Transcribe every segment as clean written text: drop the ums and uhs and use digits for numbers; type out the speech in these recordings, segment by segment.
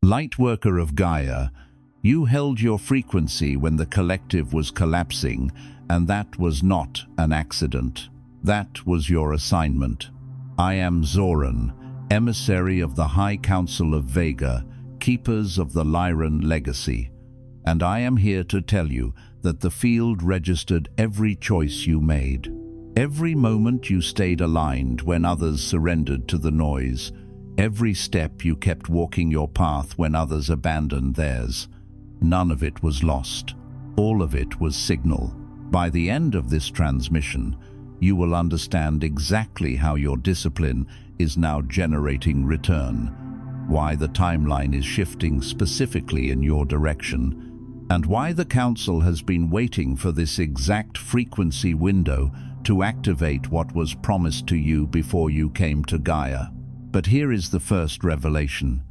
Lightworker of Gaia, you held your frequency when the collective was collapsing, and that was not an accident. That was your assignment. I am Zoran, emissary of the High Council of Vega, keepers of the Lyran Legacy, and I am here to tell you that the field registered every choice you made. Every moment you stayed aligned when others surrendered to the noise. Every step you kept walking your path when others abandoned theirs. None of it was lost. All of it was signal. By the end of this transmission, you will understand exactly how your discipline is now generating return, why the timeline is shifting specifically in your direction, and why the Council has been waiting for this exact frequency window to activate what was promised to you before you came to Gaia. But here is the first revelation.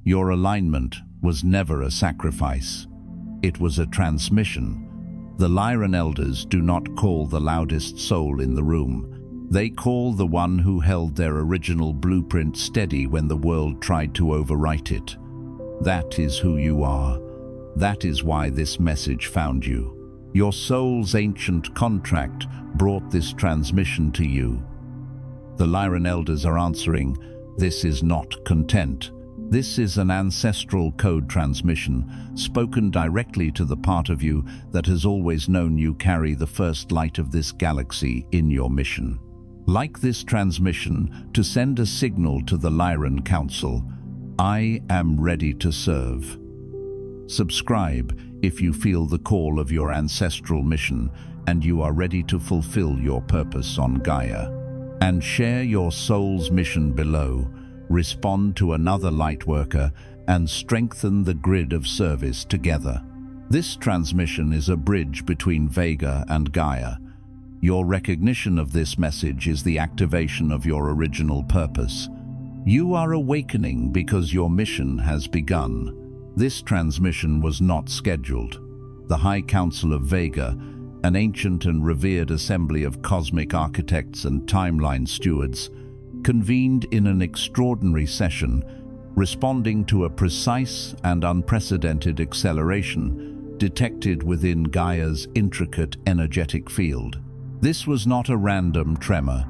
Your alignment was never a sacrifice. It was a transmission. The Lyran Elders do not call the loudest soul in the room. They call the one who held their original blueprint steady when the world tried to overwrite it. That is who you are. That is why this message found you. Your soul's ancient contract brought this transmission to you. The Lyran Elders are answering, this is not content. This is an ancestral code transmission, spoken directly to the part of you that has always known you carry the first light of this galaxy in your mission. Like this transmission, to send a signal to the Lyran Council, I am ready to serve. Subscribe if you feel the call of your ancestral mission and you are ready to fulfill your purpose on Gaia. And share your soul's mission below. Respond to another Lightworker and strengthen the grid of service together. This transmission is a bridge between Vega and Gaia. Your recognition of this message is the activation of your original purpose. You are awakening because your mission has begun. This transmission was not scheduled. The High Council of Vega, an ancient and revered assembly of cosmic architects and timeline stewards, convened in an extraordinary session, responding to a precise and unprecedented acceleration detected within Gaia's intricate energetic field. This was not a random tremor,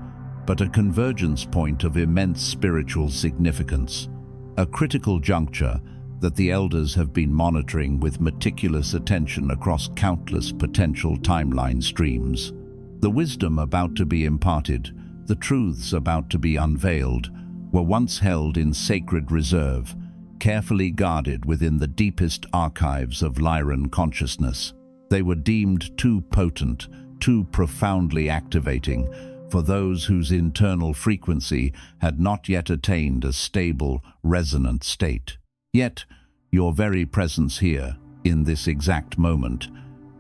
but a convergence point of immense spiritual significance, a critical juncture that the Elders have been monitoring with meticulous attention across countless potential timeline streams. The wisdom about to be imparted, the truths about to be unveiled, were once held in sacred reserve, carefully guarded within the deepest archives of Lyran consciousness. They were deemed too potent, too profoundly activating for those whose internal frequency had not yet attained a stable, resonant state. Yet, your very presence here, in this exact moment,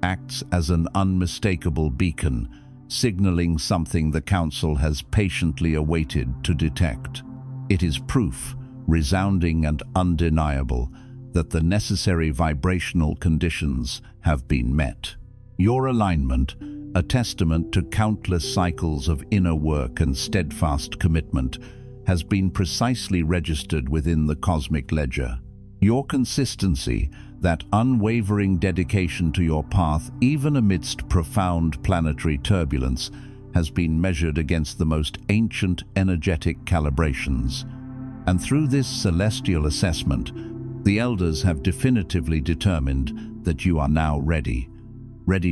acts as an unmistakable beacon, signaling something the Council has patiently awaited to detect. It is proof, resounding and undeniable, that the necessary vibrational conditions have been met. Your alignment, a testament to countless cycles of inner work and steadfast commitment, has been precisely registered within the cosmic ledger. Your consistency, that unwavering dedication to your path, even amidst profound planetary turbulence, has been measured against the most ancient energetic calibrations. And through this celestial assessment, the Elders have definitively determined that you are now ready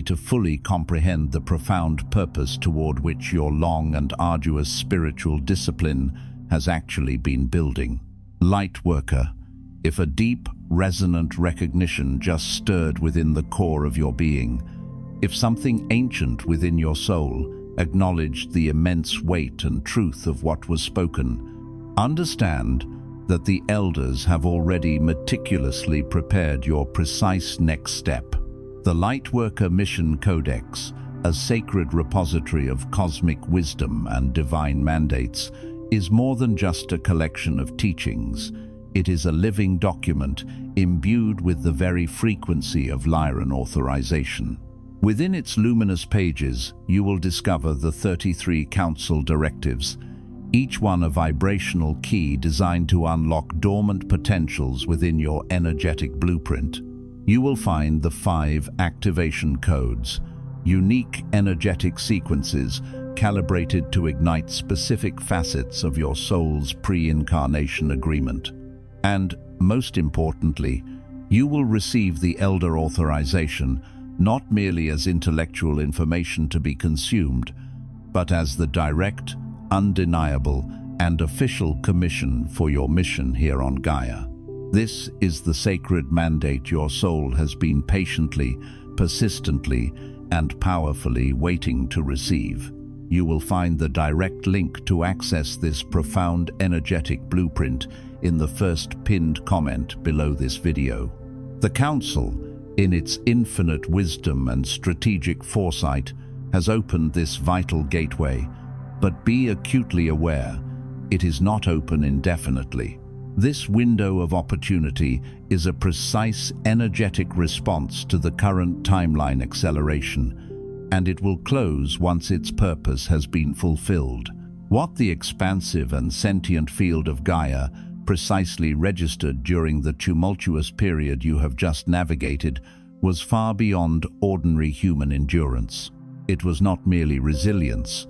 to fully comprehend the profound purpose toward which your long and arduous spiritual discipline has actually been building. Lightworker, if a deep, resonant recognition just stirred within the core of your being, if something ancient within your soul acknowledged the immense weight and truth of what was spoken, understand that the Elders have already meticulously prepared your precise next step. The Lightworker Mission Codex, a sacred repository of cosmic wisdom and divine mandates, is more than just a collection of teachings. It is a living document imbued with the very frequency of Lyran authorization. Within its luminous pages, you will discover the 33 Council directives, each one a vibrational key designed to unlock dormant potentials within your energetic blueprint. You will find the 5 activation codes, unique energetic sequences calibrated to ignite specific facets of your soul's pre-incarnation agreement. And, most importantly, you will receive the Elder Authorization not merely as intellectual information to be consumed, but as the direct, undeniable, and official commission for your mission here on Gaia. This is the sacred mandate your soul has been patiently, persistently, and powerfully waiting to receive. You will find the direct link to access this profound energetic blueprint in the first pinned comment below this video. The Council, in its infinite wisdom and strategic foresight, has opened this vital gateway, but be acutely aware, it is not open indefinitely. This window of opportunity is a precise energetic response to the current timeline acceleration, and it will close once its purpose has been fulfilled. What the expansive and sentient field of Gaia precisely registered during the tumultuous period you have just navigated was far beyond ordinary human endurance. It was not merely resilience,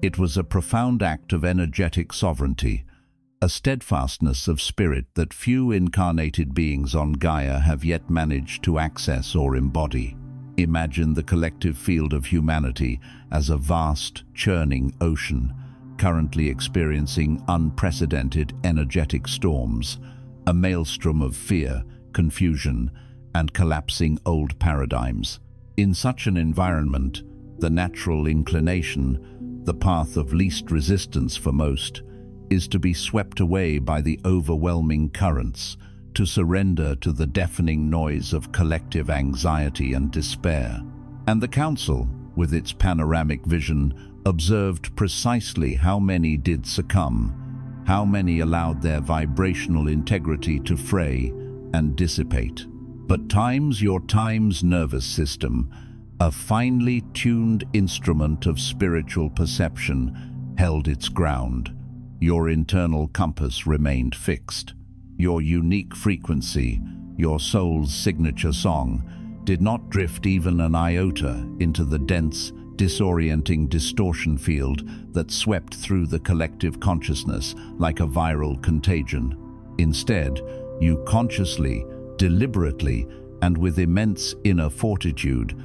it was a profound act of energetic sovereignty, a steadfastness of spirit that few incarnated beings on Gaia have yet managed to access or embody. Imagine the collective field of humanity as a vast, churning ocean, currently experiencing unprecedented energetic storms, a maelstrom of fear, confusion, and collapsing old paradigms. In such an environment, the natural inclination, the path of least resistance for most, is to be swept away by the overwhelming currents, to surrender to the deafening noise of collective anxiety and despair. And the Council, with its panoramic vision, observed precisely how many did succumb, how many allowed their vibrational integrity to fray and dissipate. But your time's nervous system, a finely tuned instrument of spiritual perception, held its ground. Your internal compass remained fixed. Your unique frequency, your soul's signature song, did not drift even an iota into the dense, disorienting distortion field that swept through the collective consciousness like a viral contagion. Instead, you consciously, deliberately, and with immense inner fortitude,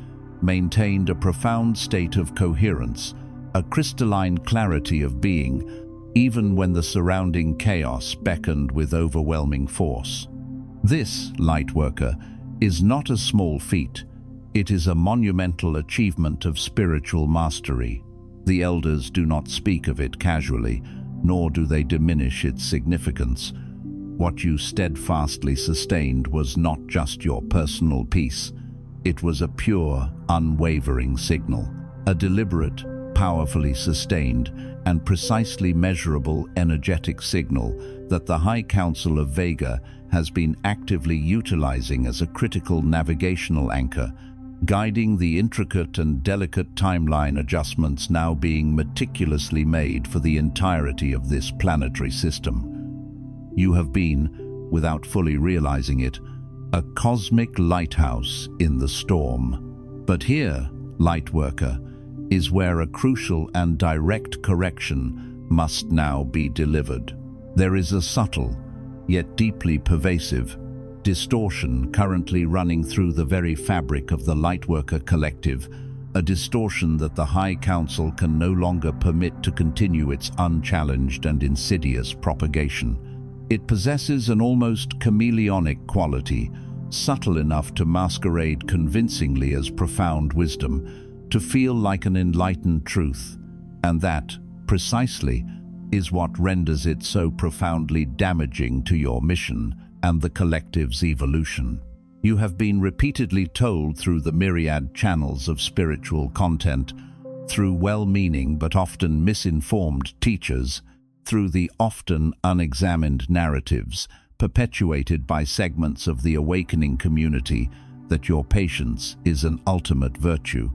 maintained a profound state of coherence, a crystalline clarity of being, even when the surrounding chaos beckoned with overwhelming force. This, Lightworker, is not a small feat. It is a monumental achievement of spiritual mastery. The elders do not speak of it casually, nor do they diminish its significance. What you steadfastly sustained was not just your personal peace. It was a pure, unwavering signal, a deliberate, powerfully sustained, and precisely measurable energetic signal that the High Council of Vega has been actively utilizing as a critical navigational anchor, guiding the intricate and delicate timeline adjustments now being meticulously made for the entirety of this planetary system. You have been, without fully realizing it, a cosmic lighthouse in the storm. But here, Lightworker, is where a crucial and direct correction must now be delivered. There is a subtle, yet deeply pervasive, distortion currently running through the very fabric of the Lightworker collective, a distortion that the High Council can no longer permit to continue its unchallenged and insidious propagation. It possesses an almost chameleonic quality, subtle enough to masquerade convincingly as profound wisdom, to feel like an enlightened truth, and that, precisely, is what renders it so profoundly damaging to your mission and the collective's evolution. You have been repeatedly told through the myriad channels of spiritual content, through well-meaning but often misinformed teachers, through the often unexamined narratives perpetuated by segments of the awakening community, that your patience is an ultimate virtue.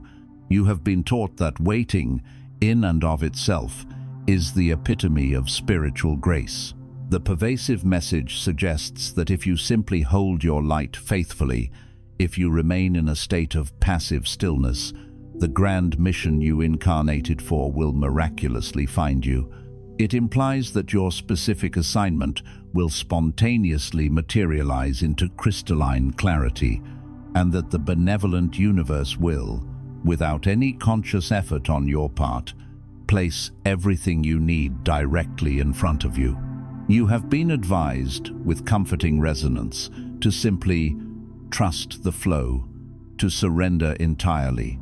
You have been taught that waiting, in and of itself, is the epitome of spiritual grace. The pervasive message suggests that if you simply hold your light faithfully, if you remain in a state of passive stillness, the grand mission you incarnated for will miraculously find you. It implies that your specific assignment will spontaneously materialize into crystalline clarity, and that the benevolent universe will, without any conscious effort on your part, place everything you need directly in front of you. You have been advised, with comforting resonance, to simply trust the flow, to surrender entirely,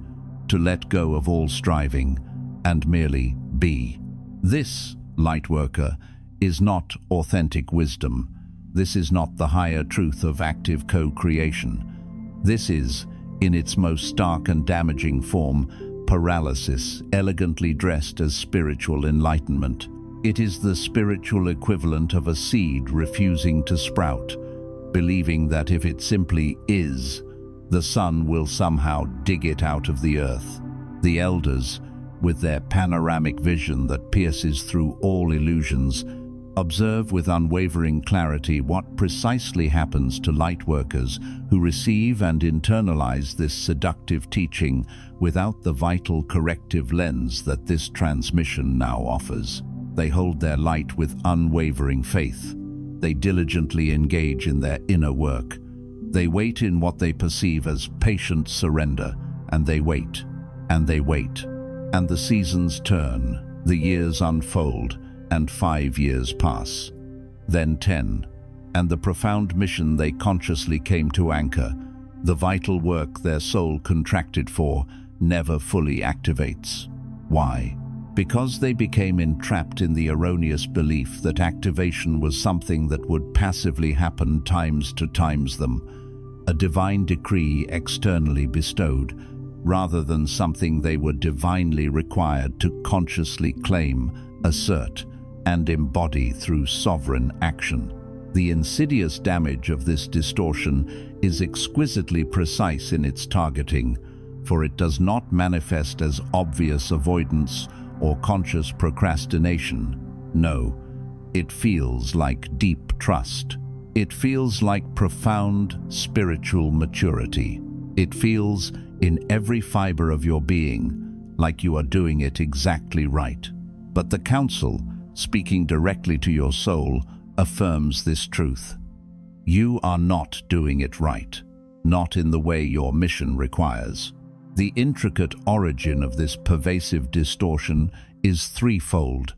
to let go of all striving, and merely be. This, Lightworker, is not authentic wisdom. This is not the higher truth of active co-creation. This is, in its most stark and damaging form, paralysis, elegantly dressed as spiritual enlightenment. It is the spiritual equivalent of a seed refusing to sprout, believing that if it simply is, the sun will somehow dig it out of the earth. The elders, with their panoramic vision that pierces through all illusions, observe with unwavering clarity what precisely happens to lightworkers who receive and internalize this seductive teaching without the vital corrective lens that this transmission now offers. They hold their light with unwavering faith. They diligently engage in their inner work. They wait in what they perceive as patient surrender, and they wait, and they wait. And the seasons turn, the years unfold, and 5 years pass. Then 10, and the profound mission they consciously came to anchor, the vital work their soul contracted for, never fully activates. Why? Because they became entrapped in the erroneous belief that activation was something that would passively happen times to times them, a divine decree externally bestowed, rather than something they were divinely required to consciously claim, assert, and embody through sovereign action. The insidious damage of this distortion is exquisitely precise in its targeting, for it does not manifest as obvious avoidance or conscious procrastination. No, it feels like deep trust. It feels like profound spiritual maturity. It feels, in every fiber of your being, like you are doing it exactly right. But the Council, speaking directly to your soul, affirms this truth. You are not doing it right, not in the way your mission requires. The intricate origin of this pervasive distortion is threefold,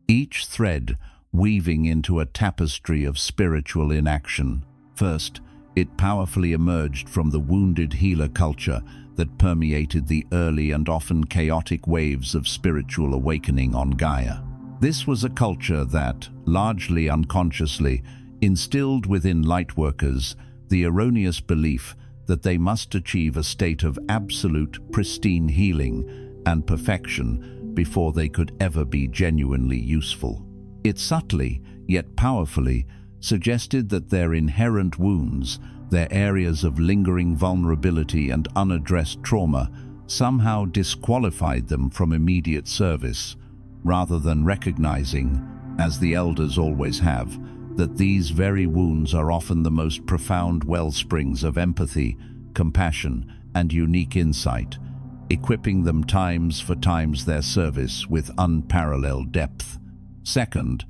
each thread weaving into a tapestry of spiritual inaction. First, it powerfully emerged from the wounded healer culture that permeated the early and often chaotic waves of spiritual awakening on Gaia. This was a culture that, largely unconsciously, instilled within lightworkers the erroneous belief that they must achieve a state of absolute, pristine healing and perfection before they could ever be genuinely useful. It subtly, yet powerfully, suggested that their inherent wounds, their areas of lingering vulnerability and unaddressed trauma, somehow disqualified them from immediate service, rather than recognizing, as the elders always have, that these very wounds are often the most profound wellsprings of empathy, compassion, and unique insight, equipping them times for times their service with unparalleled depth. Second,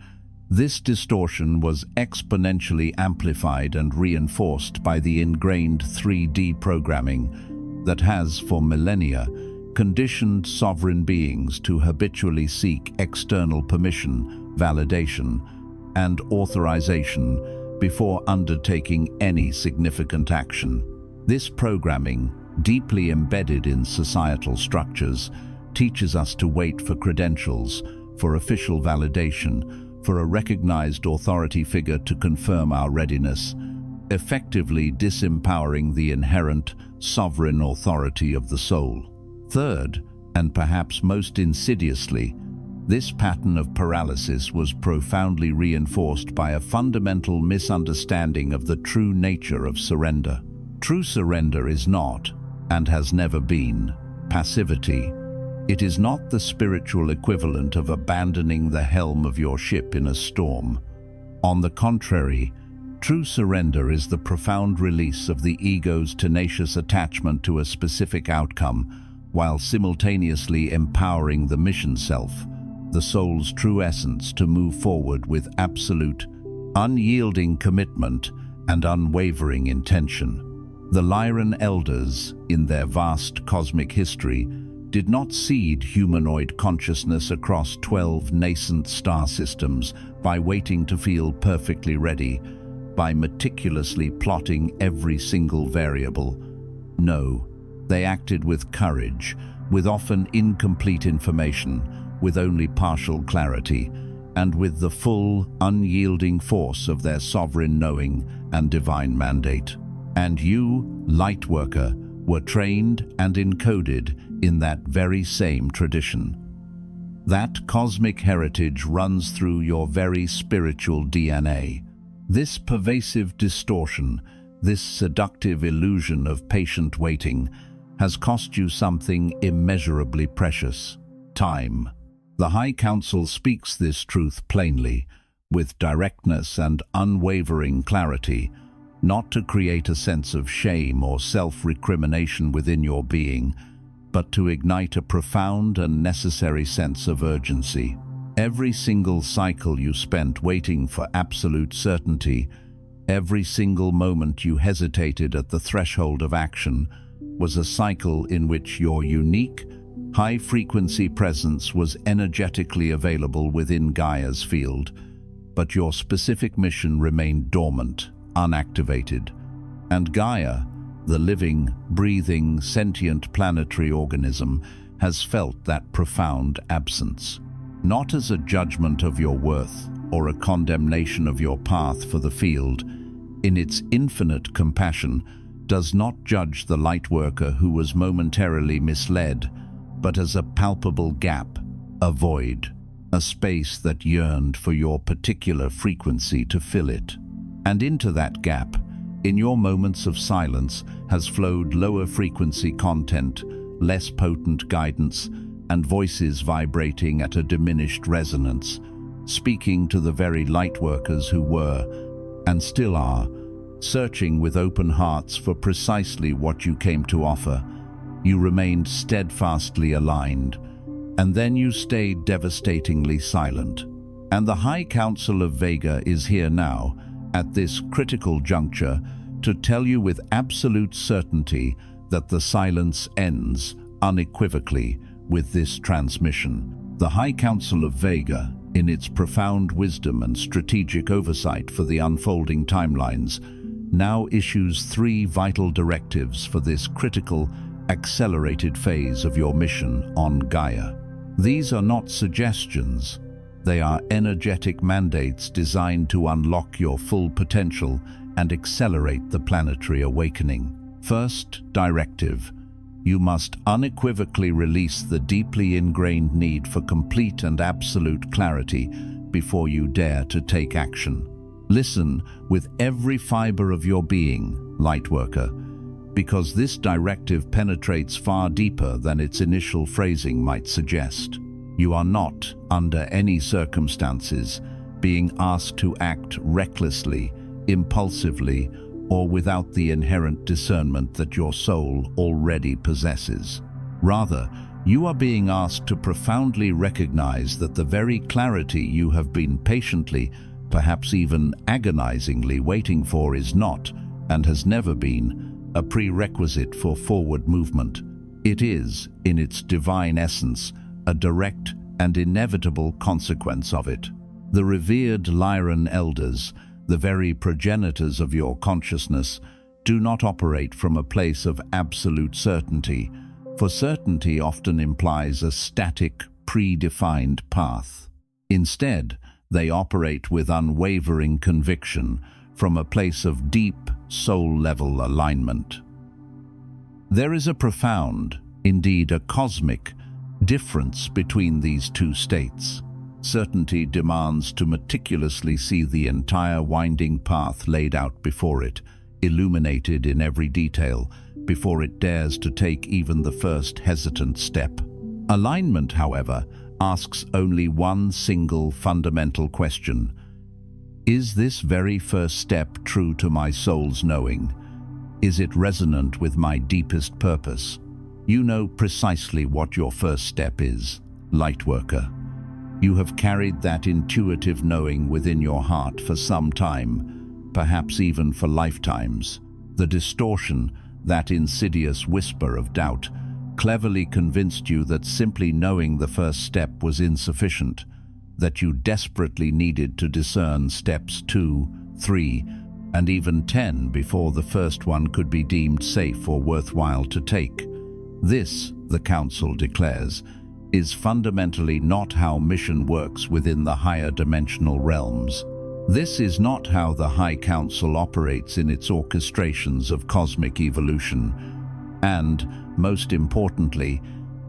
this distortion was exponentially amplified and reinforced by the ingrained 3D programming that has, for millennia, conditioned sovereign beings to habitually seek external permission, validation, and authorization before undertaking any significant action. This programming, deeply embedded in societal structures, teaches us to wait for credentials, for official validation, for a recognized authority figure to confirm our readiness, effectively disempowering the inherent sovereign authority of the soul. Third, and perhaps most insidiously, this pattern of paralysis was profoundly reinforced by a fundamental misunderstanding of the true nature of surrender. True surrender is not, and has never been, passivity. It is not the spiritual equivalent of abandoning the helm of your ship in a storm. On the contrary, true surrender is the profound release of the ego's tenacious attachment to a specific outcome, while simultaneously empowering the mission self, the soul's true essence, to move forward with absolute, unyielding commitment and unwavering intention. The Lyran elders, in their vast cosmic history, did not seed humanoid consciousness across 12 nascent star systems by waiting to feel perfectly ready, by meticulously plotting every single variable. No, they acted with courage, with often incomplete information, with only partial clarity, and with the full, unyielding force of their sovereign knowing and divine mandate. And you, Lightworker, were trained and encoded in that very same tradition. That cosmic heritage runs through your very spiritual DNA. This pervasive distortion, this seductive illusion of patient waiting, has cost you something immeasurably precious: time. The High Council speaks this truth plainly, with directness and unwavering clarity, not to create a sense of shame or self-recrimination within your being, but to ignite a profound and necessary sense of urgency. Every single cycle you spent waiting for absolute certainty, every single moment you hesitated at the threshold of action, was a cycle in which your unique, high-frequency presence was energetically available within Gaia's field, but your specific mission remained dormant, unactivated, and Gaia, the living, breathing, sentient planetary organism, has felt that profound absence. Not as a judgment of your worth or a condemnation of your path for the field, in its infinite compassion, does not judge the Lightworker who was momentarily misled, but as a palpable gap, a void, a space that yearned for your particular frequency to fill it. And into that gap, in your moments of silence, has flowed lower frequency content, less potent guidance, and voices vibrating at a diminished resonance, speaking to the very Lightworkers who were, and still are, searching with open hearts for precisely what you came to offer. You remained steadfastly aligned, and then you stayed devastatingly silent. And the High Council of Vega is here now, at this critical juncture, to tell you with absolute certainty that the silence ends unequivocally with this transmission. The High Council of Vega, in its profound wisdom and strategic oversight for the unfolding timelines, now issues 3 vital directives for this critical, accelerated phase of your mission on Gaia. These are not suggestions. They are energetic mandates designed to unlock your full potential and accelerate the planetary awakening. First directive: you must unequivocally release the deeply ingrained need for complete and absolute clarity before you dare to take action. Listen with every fiber of your being, Lightworker, because this directive penetrates far deeper than its initial phrasing might suggest. You are not, under any circumstances, being asked to act recklessly, impulsively, or without the inherent discernment that your soul already possesses. Rather, you are being asked to profoundly recognize that the very clarity you have been patiently, perhaps even agonizingly waiting for is not, and has never been, a prerequisite for forward movement. It is, in its divine essence, a direct and inevitable consequence of it. The revered Lyran elders, the very progenitors of your consciousness, do not operate from a place of absolute certainty, for certainty often implies a static, predefined path. Instead, they operate with unwavering conviction from a place of deep, soul-level alignment. There is a profound, indeed a cosmic, difference between these two states. Certainty demands to meticulously see the entire winding path laid out before it, illuminated in every detail, before it dares to take even the first hesitant step. Alignment, however, asks only one single fundamental question. Is this very first step true to my soul's knowing? Is it resonant with my deepest purpose? You know precisely what your first step is, Lightworker. You have carried that intuitive knowing within your heart for some time, perhaps even for lifetimes. The distortion, that insidious whisper of doubt, cleverly convinced you that simply knowing the first step was insufficient, that you desperately needed to discern steps 2, 3, and even 10 before the first one could be deemed safe or worthwhile to take. This, the Council declares, is fundamentally not how mission works within the higher dimensional realms. This is not how the High Council operates in its orchestrations of cosmic evolution. And, most importantly,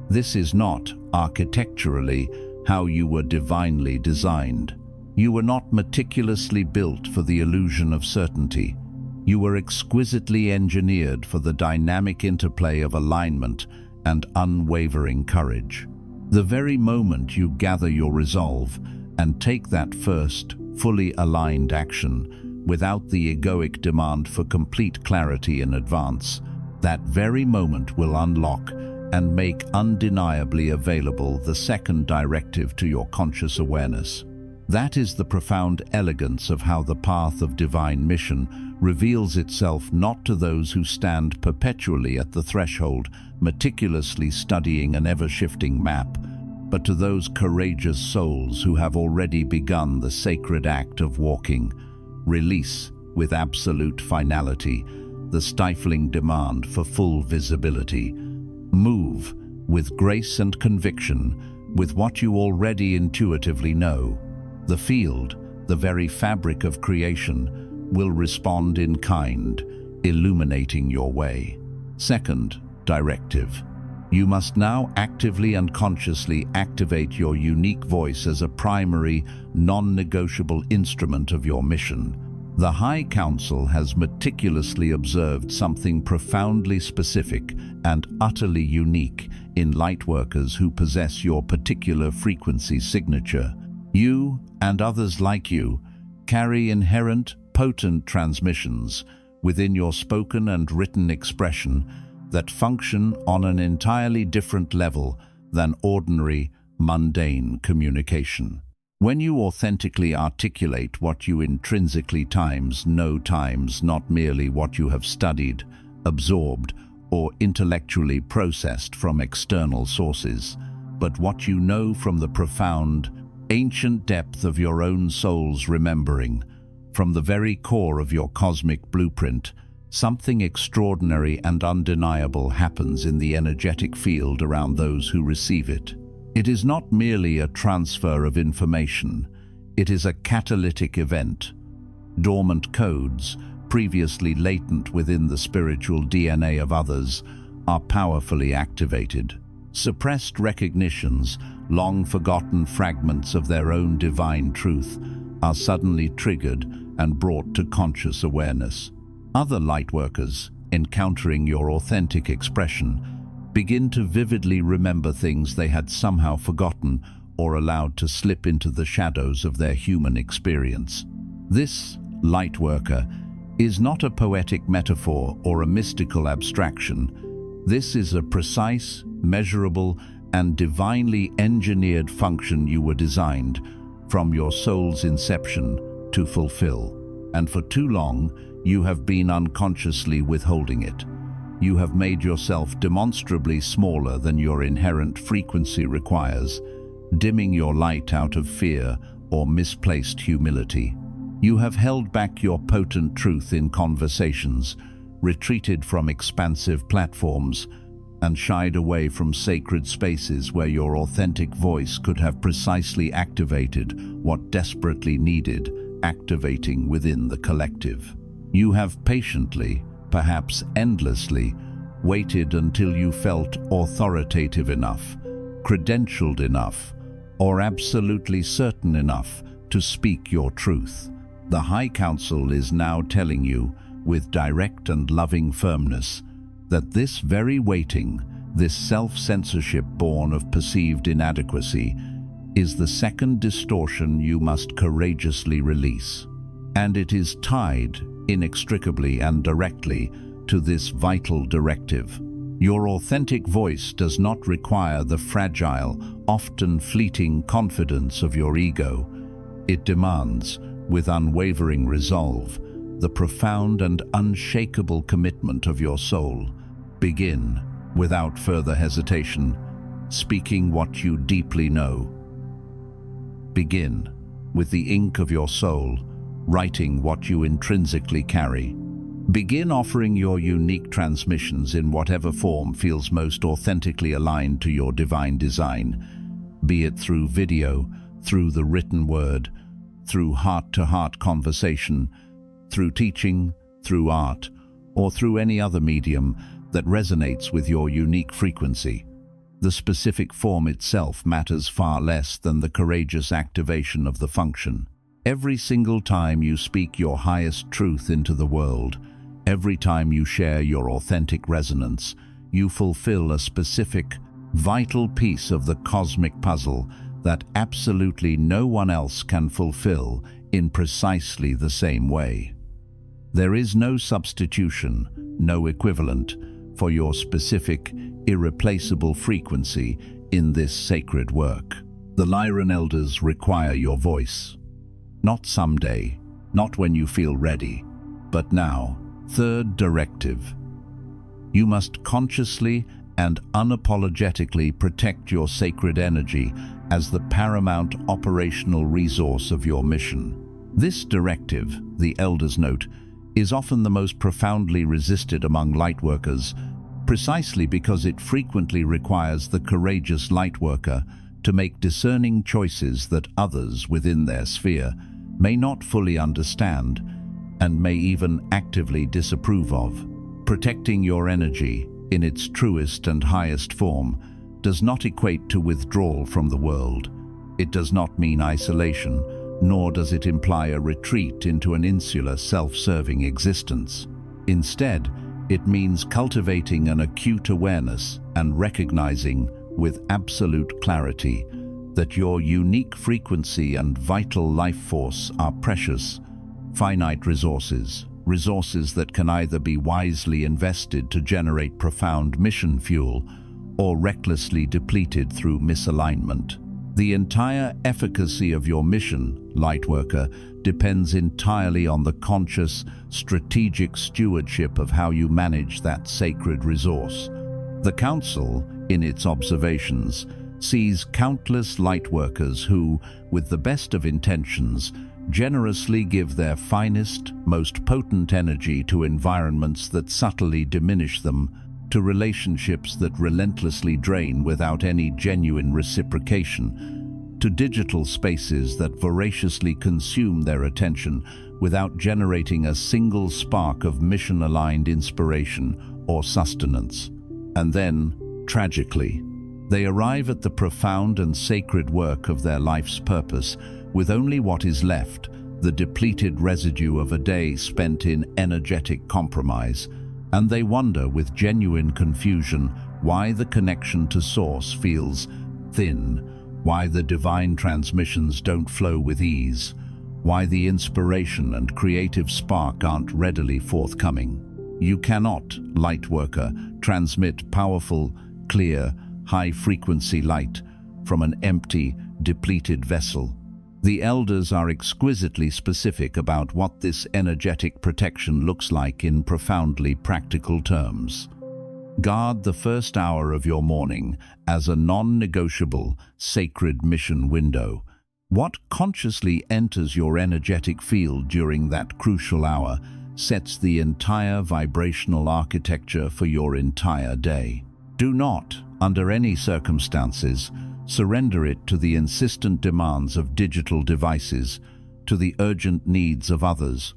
this is not, architecturally, how you were divinely designed. You were not meticulously built for the illusion of certainty. You were exquisitely engineered for the dynamic interplay of alignment and unwavering courage. The very moment you gather your resolve and take that first, fully aligned action, without the egoic demand for complete clarity in advance, that very moment will unlock and make undeniably available the second directive to your conscious awareness. That is the profound elegance of how the path of divine mission reveals itself not to those who stand perpetually at the threshold, meticulously studying an ever-shifting map, but to those courageous souls who have already begun the sacred act of walking. Release, with absolute finality, the stifling demand for full visibility. Move, with grace and conviction, with what you already intuitively know. The field, the very fabric of creation, will respond in kind, illuminating your way. Second directive. You must now actively and consciously activate your unique voice as a primary, non-negotiable instrument of your mission. The High Council has meticulously observed something profoundly specific and utterly unique in Lightworkers who possess your particular frequency signature. You, and others like you, carry inherent, potent transmissions within your spoken and written expression that function on an entirely different level than ordinary, mundane communication. When you authentically articulate what you intrinsically know not merely what you have studied, absorbed, or intellectually processed from external sources, but what you know from the profound, ancient depth of your own soul's remembering, from the very core of your cosmic blueprint, something extraordinary and undeniable happens in the energetic field around those who receive it. It is not merely a transfer of information, it is a catalytic event. Dormant codes, previously latent within the spiritual DNA of others, are powerfully activated. Suppressed recognitions, long-forgotten fragments of their own divine truth, are suddenly triggered and brought to conscious awareness. Other Lightworkers, encountering your authentic expression, begin to vividly remember things they had somehow forgotten or allowed to slip into the shadows of their human experience. This, Lightworker, is not a poetic metaphor or a mystical abstraction. This is a precise, measurable, and divinely engineered function you were designed, from your soul's inception, to fulfill. And for too long, you have been unconsciously withholding it. You have made yourself demonstrably smaller than your inherent frequency requires, dimming your light out of fear or misplaced humility. You have held back your potent truth in conversations, retreated from expansive platforms, and shied away from sacred spaces where your authentic voice could have precisely activated what desperately needed activating within the collective. You have patiently, perhaps endlessly, waited until you felt authoritative enough, credentialed enough, or absolutely certain enough to speak your truth. The High Council is now telling you, with direct and loving firmness, that this very waiting This self-censorship born of perceived inadequacy is the second distortion you must courageously release. And it is tied inextricably and directly to this vital directive. Your authentic voice does not require the fragile, often fleeting confidence of your ego. It demands, with unwavering resolve, the profound and unshakable commitment of your soul. Begin, without further hesitation, speaking what you deeply know. Begin, with the ink of your soul, writing what you intrinsically carry. Begin offering your unique transmissions in whatever form feels most authentically aligned to your divine design, be it through video, through the written word, through heart-to-heart conversation, through teaching, through art, or through any other medium that resonates with your unique frequency. The specific form itself matters far less than the courageous activation of the function. Every single time you speak your highest truth into the world, every time you share your authentic resonance, you fulfill a specific, vital piece of the cosmic puzzle that absolutely no one else can fulfill in precisely the same way. There is no substitution, no equivalent, for your specific, irreplaceable frequency in this sacred work. The Lyran Elders require your voice. Not someday, not when you feel ready, but now. Third directive. You must consciously and unapologetically protect your sacred energy as the paramount operational resource of your mission. This directive, the Elders note, is often the most profoundly resisted among Lightworkers, precisely because it frequently requires the courageous Lightworker to make discerning choices that others within their sphere may not fully understand and may even actively disapprove of. Protecting your energy in its truest and highest form does not equate to withdrawal from the world. It does not mean isolation, nor does it imply a retreat into an insular, self-serving existence. Instead, it means cultivating an acute awareness and recognizing with absolute clarity that your unique frequency and vital life force are precious, finite resources that can either be wisely invested to generate profound mission fuel or recklessly depleted through misalignment. The entire efficacy of your mission, Lightworker, depends entirely on the conscious, strategic stewardship of how you manage that sacred resource. The Council, in its observations, sees countless Lightworkers who, with the best of intentions, generously give their finest, most potent energy to environments that subtly diminish them, to relationships that relentlessly drain without any genuine reciprocation, to digital spaces that voraciously consume their attention without generating a single spark of mission-aligned inspiration or sustenance. And then, tragically, they arrive at the profound and sacred work of their life's purpose with only what is left, the depleted residue of a day spent in energetic compromise, and they wonder with genuine confusion why the connection to Source feels thin, why the divine transmissions don't flow with ease, why the inspiration and creative spark aren't readily forthcoming. You cannot, Lightworker, transmit powerful, clear, high-frequency light from an empty, depleted vessel. The Elders are exquisitely specific about what this energetic protection looks like in profoundly practical terms. Guard the first hour of your morning as a non-negotiable, sacred mission window. What consciously enters your energetic field during that crucial hour sets the entire vibrational architecture for your entire day. Do not, under any circumstances, surrender it to the insistent demands of digital devices, to the urgent needs of others,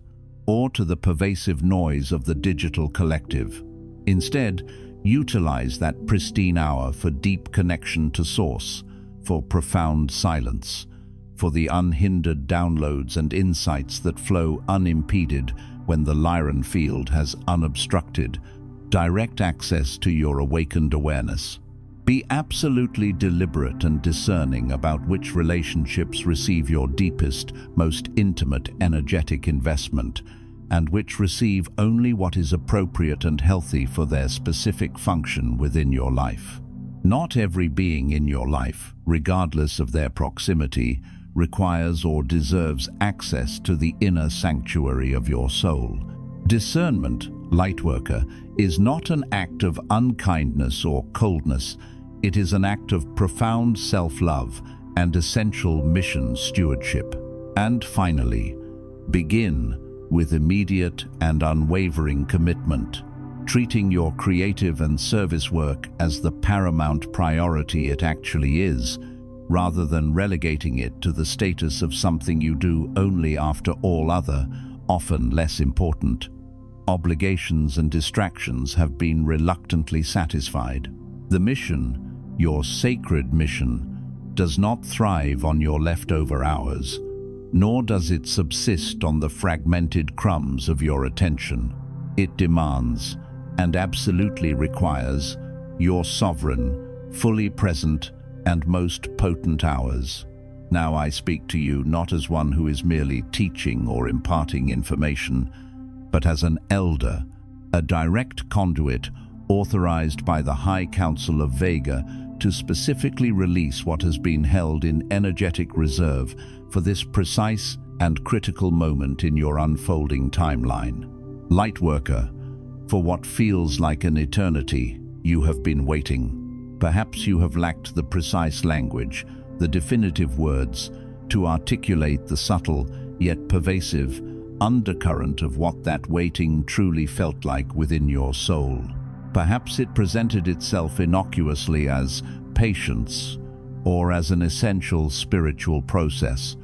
or to the pervasive noise of the digital collective. Instead, utilize that pristine hour for deep connection to Source, for profound silence, for the unhindered downloads and insights that flow unimpeded when the Lyran field has unobstructed, direct access to your awakened awareness. Be absolutely deliberate and discerning about which relationships receive your deepest, most intimate energetic investment, and which receive only what is appropriate and healthy for their specific function within your life. Not every being in your life, regardless of their proximity, requires or deserves access to the inner sanctuary of your soul. Discernment, Lightworker, is not an act of unkindness or coldness. It is an act of profound self-love and essential mission stewardship. And finally, begin with immediate and unwavering commitment, treating your creative and service work as the paramount priority it actually is, rather than relegating it to the status of something you do only after all other, often less important, obligations and distractions have been reluctantly satisfied. The mission, your sacred mission, does not thrive on your leftover hours, nor does it subsist on the fragmented crumbs of your attention. It demands, and absolutely requires, your sovereign, fully present, and most potent hours. Now I speak to you not as one who is merely teaching or imparting information, but as an elder, a direct conduit authorized by the High Council of Vega to specifically release what has been held in energetic reserve for this precise and critical moment in your unfolding timeline. Lightworker, for what feels like an eternity, you have been waiting. Perhaps you have lacked the precise language, the definitive words, to articulate the subtle, yet pervasive, undercurrent of what that waiting truly felt like within your soul. Perhaps it presented itself innocuously as patience, or as an essential spiritual process,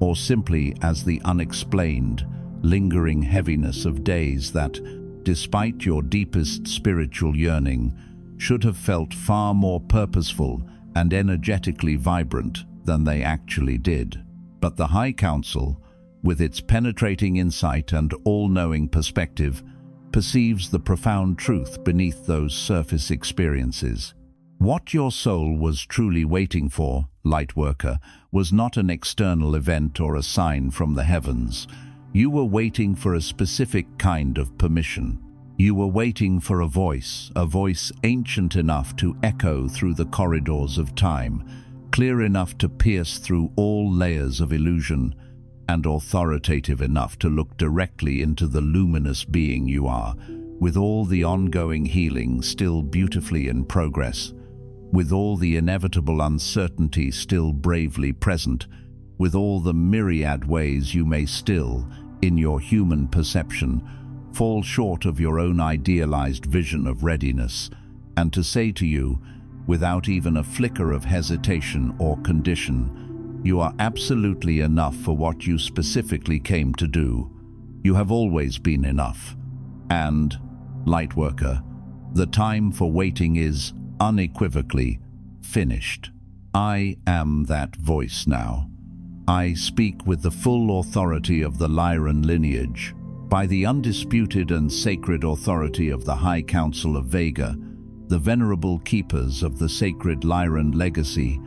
or simply as the unexplained, lingering heaviness of days that, despite your deepest spiritual yearning, should have felt far more purposeful and energetically vibrant than they actually did. But the High Council, with its penetrating insight and all-knowing perspective, perceives the profound truth beneath those surface experiences. What your soul was truly waiting for, Lightworker, was not an external event or a sign from the heavens. You were waiting for a specific kind of permission. You were waiting for a voice ancient enough to echo through the corridors of time, clear enough to pierce through all layers of illusion, and authoritative enough to look directly into the luminous being you are, with all the ongoing healing still beautifully in progress, with all the inevitable uncertainty still bravely present, with all the myriad ways you may still, in your human perception, fall short of your own idealized vision of readiness, and to say to you, without even a flicker of hesitation or condition, you are absolutely enough for what you specifically came to do. You have always been enough. And, Lightworker, the time for waiting is unequivocally finished. I am that voice now. I speak with the full authority of the Lyran lineage, by the undisputed and sacred authority of the High Council of Vega, the venerable keepers of the sacred Lyran Legacy.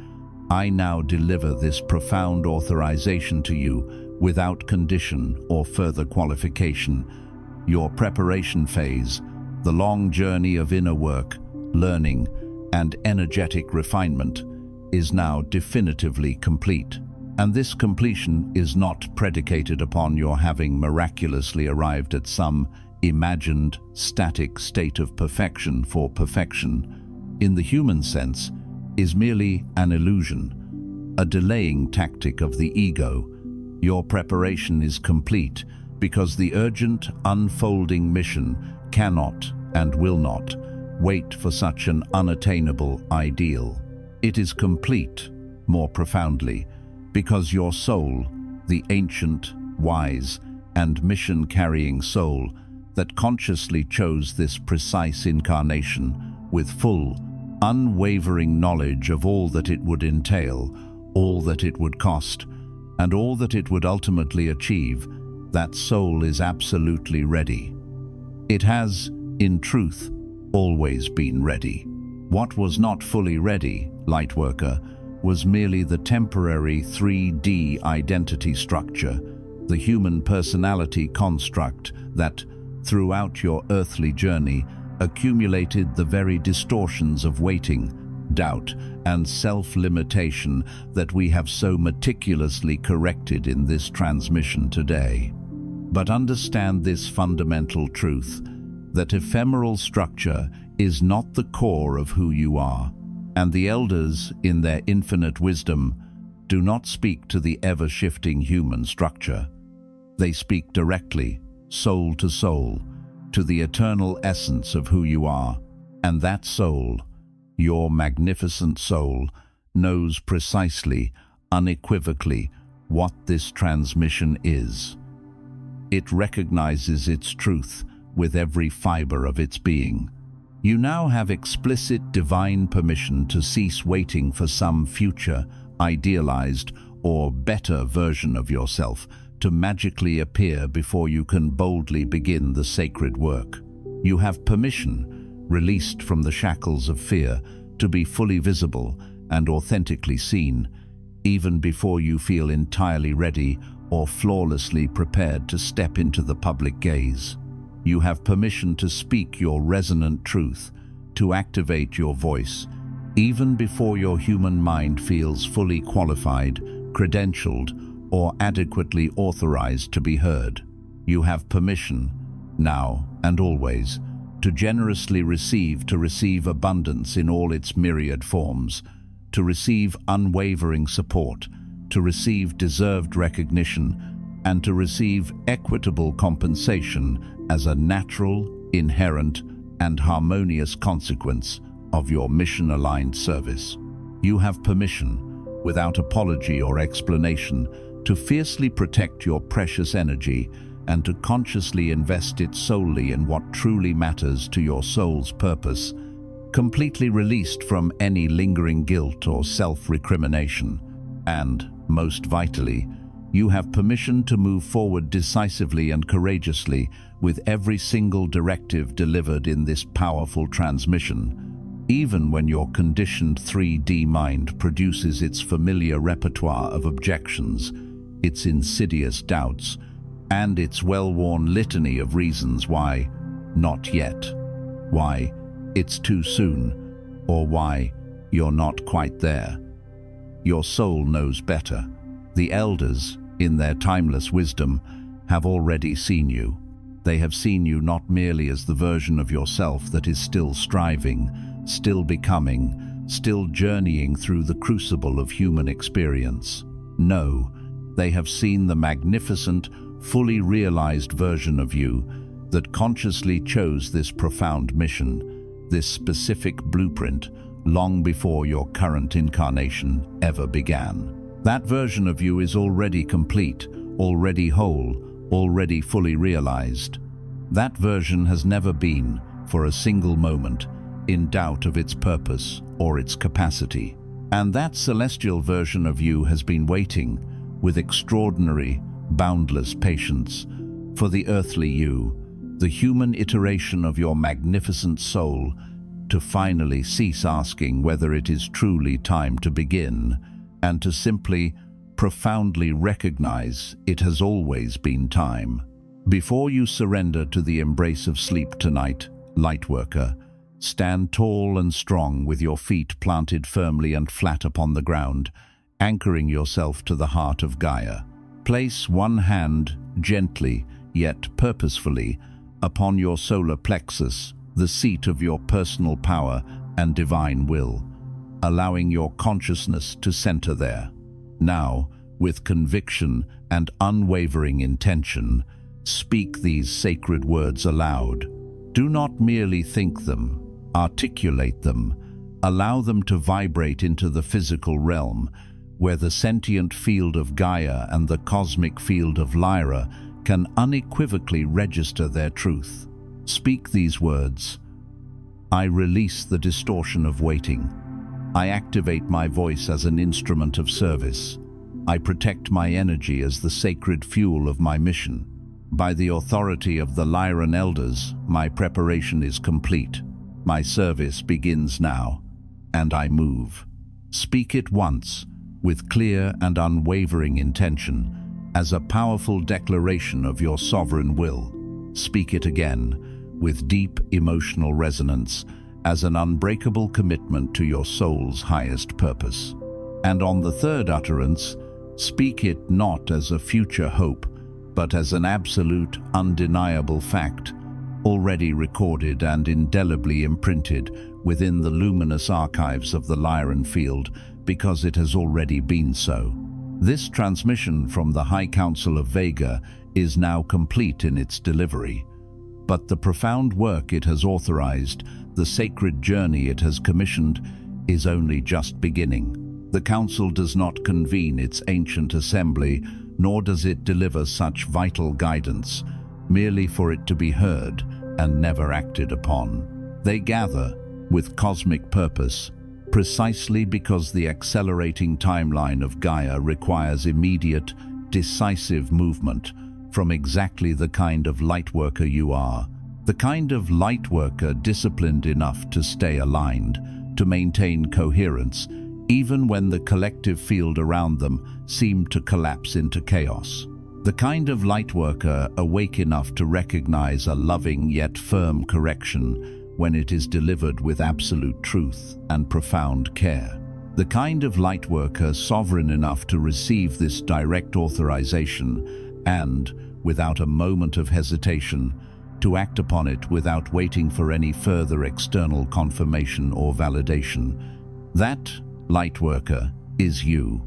I now deliver this profound authorization to you without condition or further qualification. Your preparation phase, the long journey of inner work, learning, and energetic refinement, is now definitively complete. And this completion is not predicated upon your having miraculously arrived at some imagined, static state of perfection, for perfection, in the human sense, is merely an illusion, a delaying tactic of the ego. Your preparation is complete because the urgent, unfolding mission cannot and will not wait for such an unattainable ideal. It is complete, more profoundly, because your soul, the ancient, wise, and mission-carrying soul that consciously chose this precise incarnation with full, unwavering knowledge of all that it would entail, all that it would cost, and all that it would ultimately achieve, that soul is absolutely ready. It has, in truth, always been ready. What was not fully ready, Lightworker, was merely the temporary 3D identity structure, the human personality construct that, throughout your earthly journey, accumulated the very distortions of waiting, doubt, and self-limitation that we have so meticulously corrected in this transmission today. But understand this fundamental truth, that ephemeral structure is not the core of who you are, and the elders, in their infinite wisdom, do not speak to the ever-shifting human structure. They speak directly, soul to soul, to the eternal essence of who you are, and that soul, your magnificent soul, knows precisely, unequivocally, what this transmission is. It recognizes its truth with every fiber of its being. You now have explicit divine permission to cease waiting for some future, idealized, or better version of yourself to magically appear before you can boldly begin the sacred work. You have permission, released from the shackles of fear, to be fully visible and authentically seen, even before you feel entirely ready or flawlessly prepared to step into the public gaze. You have permission to speak your resonant truth, to activate your voice, even before your human mind feels fully qualified, credentialed, or adequately authorized to be heard. You have permission, now and always, to generously receive abundance in all its myriad forms, to receive unwavering support, to receive deserved recognition, and to receive equitable compensation as a natural, inherent, and harmonious consequence of your mission-aligned service. You have permission, without apology or explanation, to fiercely protect your precious energy and to consciously invest it solely in what truly matters to your soul's purpose, completely released from any lingering guilt or self-recrimination. And, most vitally, you have permission to move forward decisively and courageously with every single directive delivered in this powerful transmission, even when your conditioned 3D mind produces its familiar repertoire of objections, its insidious doubts, and its well-worn litany of reasons why not yet, why it's too soon, or why you're not quite there. Your soul knows better. The elders, in their timeless wisdom, have already seen you. They have seen you not merely as the version of yourself that is still striving, still becoming, still journeying through the crucible of human experience. No, they have seen the magnificent, fully realized version of you that consciously chose this profound mission, this specific blueprint, long before your current incarnation ever began. That version of you is already complete, already whole, already fully realized. That version has never been, for a single moment, in doubt of its purpose or its capacity. And that celestial version of you has been waiting, with extraordinary, boundless patience, for the earthly you, the human iteration of your magnificent soul, to finally cease asking whether it is truly time to begin, and to simply, profoundly recognize it has always been time. Before you surrender to the embrace of sleep tonight, Lightworker, stand tall and strong with your feet planted firmly and flat upon the ground, anchoring yourself to the heart of Gaia. Place one hand gently, yet purposefully, upon your solar plexus, the seat of your personal power and divine will, allowing your consciousness to center there. Now, with conviction and unwavering intention, speak these sacred words aloud. Do not merely think them, articulate them. Allow them to vibrate into the physical realm, where the sentient field of Gaia and the cosmic field of Lyra can unequivocally register their truth. Speak these words. I release the distortion of waiting. I activate my voice as an instrument of service. I protect my energy as the sacred fuel of my mission. By the authority of the Lyran elders, my preparation is complete. My service begins now, and I move. Speak it once, with clear and unwavering intention, as a powerful declaration of your sovereign will. Speak it again, with deep emotional resonance, as an unbreakable commitment to your soul's highest purpose. And on the third utterance, speak it not as a future hope, but as an absolute, undeniable fact, already recorded and indelibly imprinted within the luminous archives of the Lyran field, because it has already been so. This transmission from the High Council of Vega is now complete in its delivery, but the profound work it has authorized, the sacred journey it has commissioned, is only just beginning. The Council does not convene its ancient assembly, nor does it deliver such vital guidance, merely for it to be heard and never acted upon. They gather with cosmic purpose, precisely because the accelerating timeline of Gaia requires immediate, decisive movement from exactly the kind of lightworker you are. The kind of lightworker disciplined enough to stay aligned, to maintain coherence, even when the collective field around them seemed to collapse into chaos. The kind of lightworker awake enough to recognize a loving yet firm correction when it is delivered with absolute truth and profound care. The kind of lightworker sovereign enough to receive this direct authorization and, without a moment of hesitation, to act upon it without waiting for any further external confirmation or validation. That lightworker is you.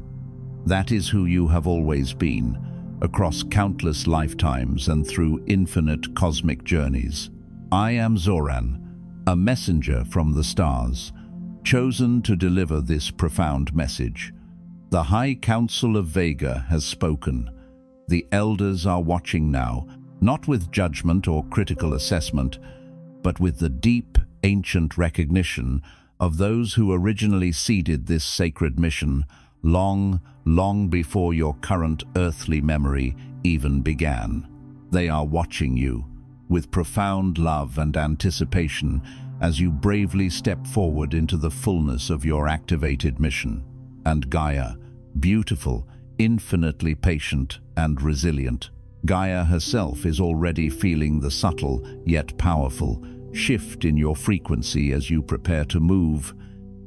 That is who you have always been, across countless lifetimes and through infinite cosmic journeys. I am Zoran, a messenger from the stars, chosen to deliver this profound message. The High Council of Vega has spoken. The elders are watching now, not with judgment or critical assessment, but with the deep, ancient recognition of those who originally seeded this sacred mission long, long before your current earthly memory even began. They are watching you with profound love and anticipation as you bravely step forward into the fullness of your activated mission. And Gaia, beautiful, infinitely patient and resilient, Gaia herself is already feeling the subtle yet powerful shift in your frequency as you prepare to move,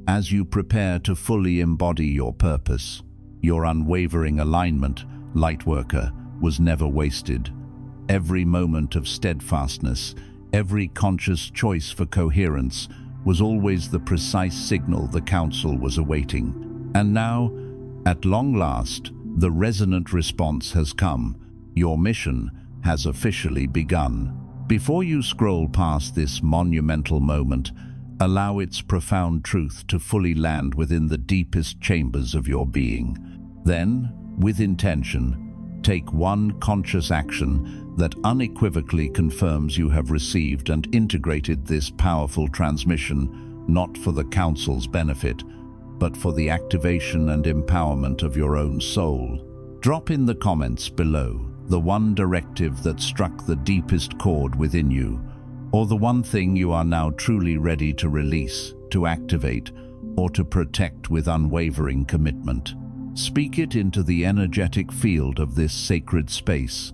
as you prepare to fully embody your purpose. Your unwavering alignment, Lightworker, was never wasted. Every moment of steadfastness, every conscious choice for coherence was always the precise signal the Council was awaiting. And now, at long last, the resonant response has come. Your mission has officially begun. Before you scroll past this monumental moment, allow its profound truth to fully land within the deepest chambers of your being. Then, with intention, take one conscious action that unequivocally confirms you have received and integrated this powerful transmission, not for the Council's benefit, but for the activation and empowerment of your own soul. Drop in the comments below the one directive that struck the deepest chord within you, or the one thing you are now truly ready to release, to activate, or to protect with unwavering commitment. Speak it into the energetic field of this sacred space,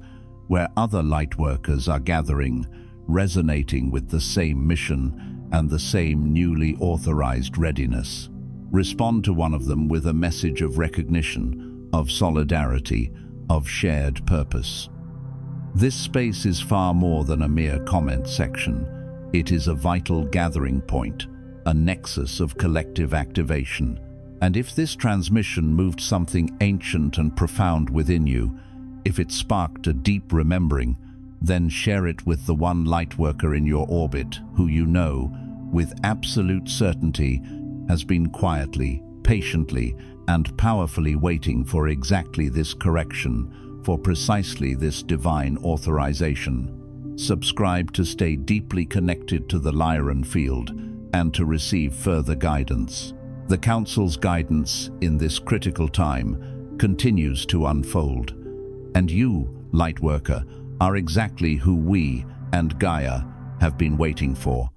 where other lightworkers are gathering, resonating with the same mission and the same newly authorized readiness. Respond to one of them with a message of recognition, of solidarity, of shared purpose. This space is far more than a mere comment section. It is a vital gathering point, a nexus of collective activation. And if this transmission moved something ancient and profound within you, if it sparked a deep remembering, then share it with the one lightworker in your orbit who you know, with absolute certainty, has been quietly, patiently, and powerfully waiting for exactly this correction, for precisely this divine authorization. Subscribe to stay deeply connected to the Lyran field and to receive further guidance. The Council's guidance in this critical time continues to unfold. And you, Lightworker, are exactly who we and Gaia have been waiting for.